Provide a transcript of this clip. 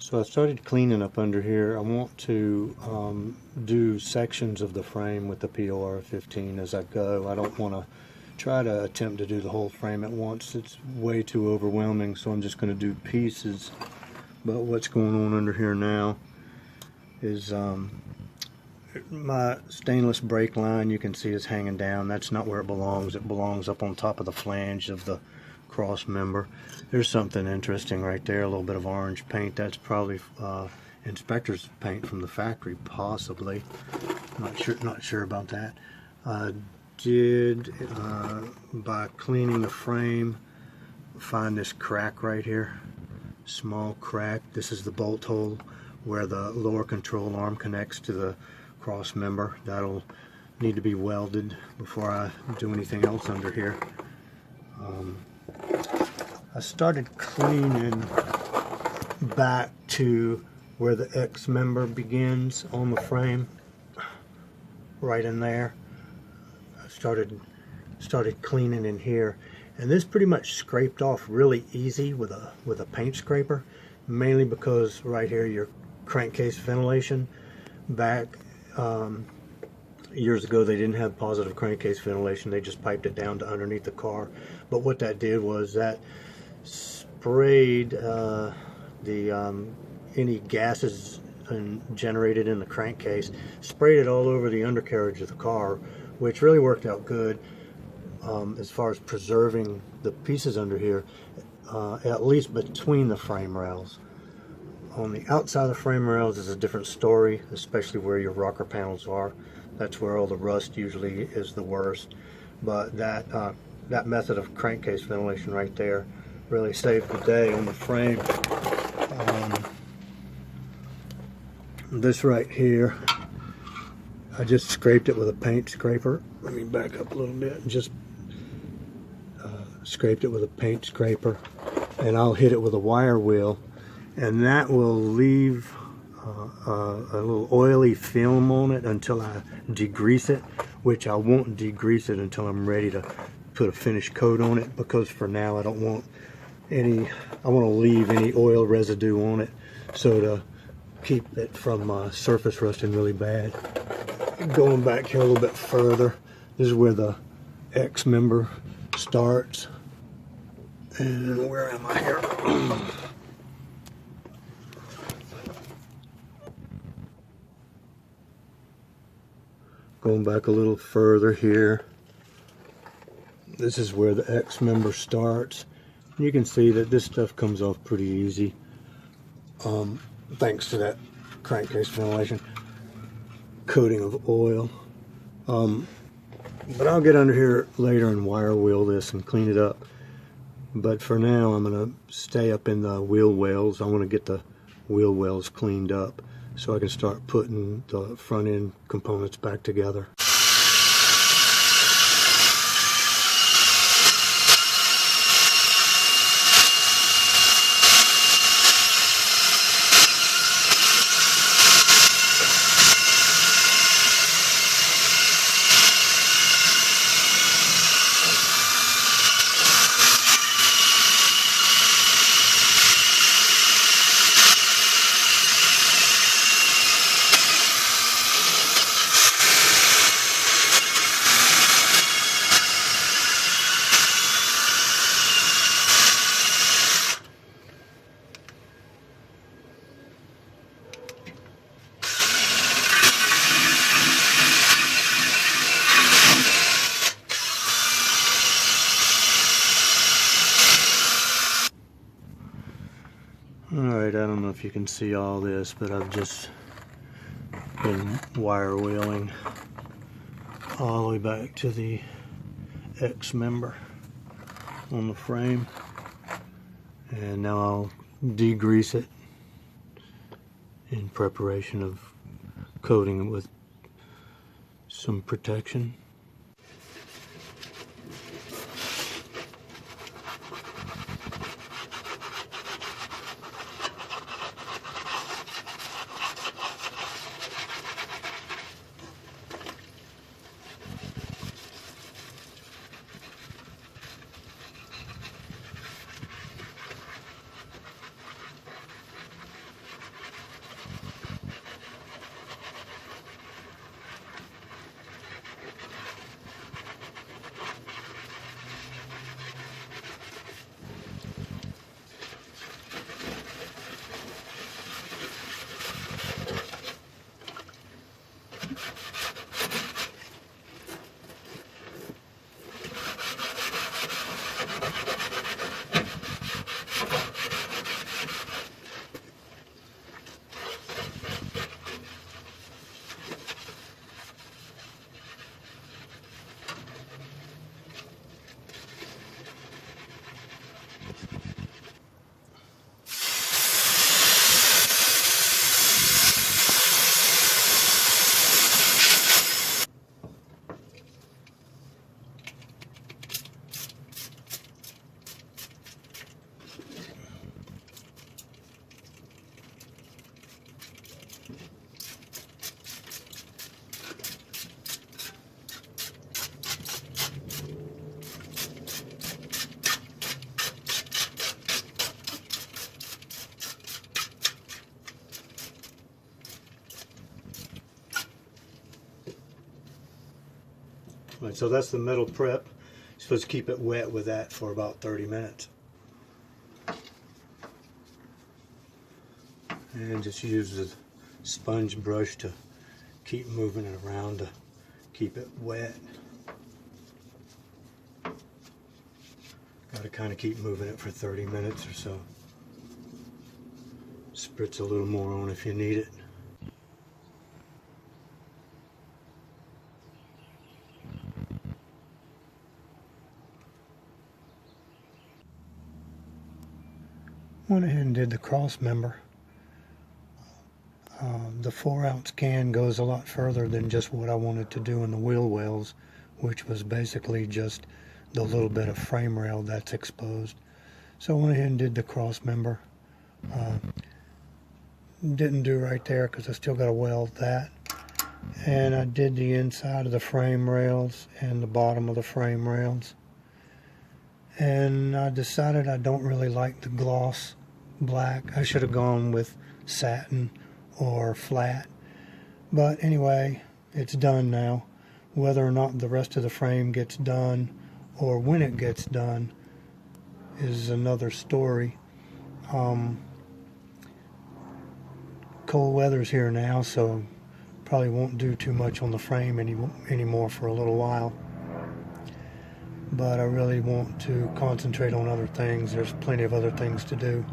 So I started cleaning up under here. I want to do sections of the frame with the POR15 as I go. I don't want to try to attempt to do the whole frame at once. It's way too overwhelming, so I'm just going to do pieces. But what's going on under here now is my stainless brake line, you can see, is hanging down. That's not where it belongs. It belongs up on top of the flange of the cross member. There's something interesting right there, a little bit of orange paint. That's probably inspector's paint from the factory, possibly. Not sure about that. Did by cleaning the frame find this crack right here, small crack. This is the bolt hole where the lower control arm connects to the cross member. That'll need to be welded before I do anything else under here. I started cleaning back to where the X member begins on the frame, right in there. I started cleaning in here, and this pretty much scraped off really easy with a paint scraper, mainly because right here your crankcase ventilation. Back years ago they didn't have positive crankcase ventilation, they just piped it down to underneath the car. But what that did was that sprayed any gases generated in the crankcase, sprayed it all over the undercarriage of the car, which really worked out good as far as preserving the pieces under here, at least between the frame rails. On the outside of the frame rails is a different story, especially where your rocker panels are. That's where all the rust usually is the worst. But that method of crankcase ventilation right there really saved the day on the frame. This right here, I just scraped it with a paint scraper. Let me back up a little bit and just scraped it with a paint scraper, and I'll hit it with a wire wheel, and that will leave a little oily film on it until I degrease it, which I won't degrease it until I'm ready to put a finish coat on it, because for now I don't want any, I want to leave any oil residue on it so to keep it from surface rusting really bad. Going back here a little bit further, this is where the X member starts. And where am I here? Going back a little further here, this is where the X member starts. You can see that this stuff comes off pretty easy, thanks to that crankcase ventilation coating of oil. But I'll get under here later and wire wheel this and clean it up. But for now, I'm going to stay up in the wheel wells. I want to get the wheel wells cleaned up so I can start putting the front end components back together. Alright, I don't know if you can see all this, but I've just been wire wheeling all the way back to the X member on the frame, and now I'll degrease it in preparation of coating it with some protection. Right, so that's the metal prep. You're supposed to keep it wet with that for about 30 minutes. And just use the sponge brush to keep moving it around to keep it wet. Got to kind of keep moving it for 30 minutes or so. Spritz a little more on if you need it. Went ahead and did the cross member. The 4-ounce can goes a lot further than just what I wanted to do in the wheel wells, which was basically just the little bit of frame rail that's exposed. So I went ahead and did the cross member. Didn't do right there because I still got to weld that. And I did the inside of the frame rails and the bottom of the frame rails. And I decided I don't really like the gloss black. I should have gone with satin or flat. But anyway, it's done now. Whether or not the rest of the frame gets done or when it gets done is another story. Cold weather's here now, so probably won't do too much on the frame anymore for a little while. But I really want to concentrate on other things. There's plenty of other things to do.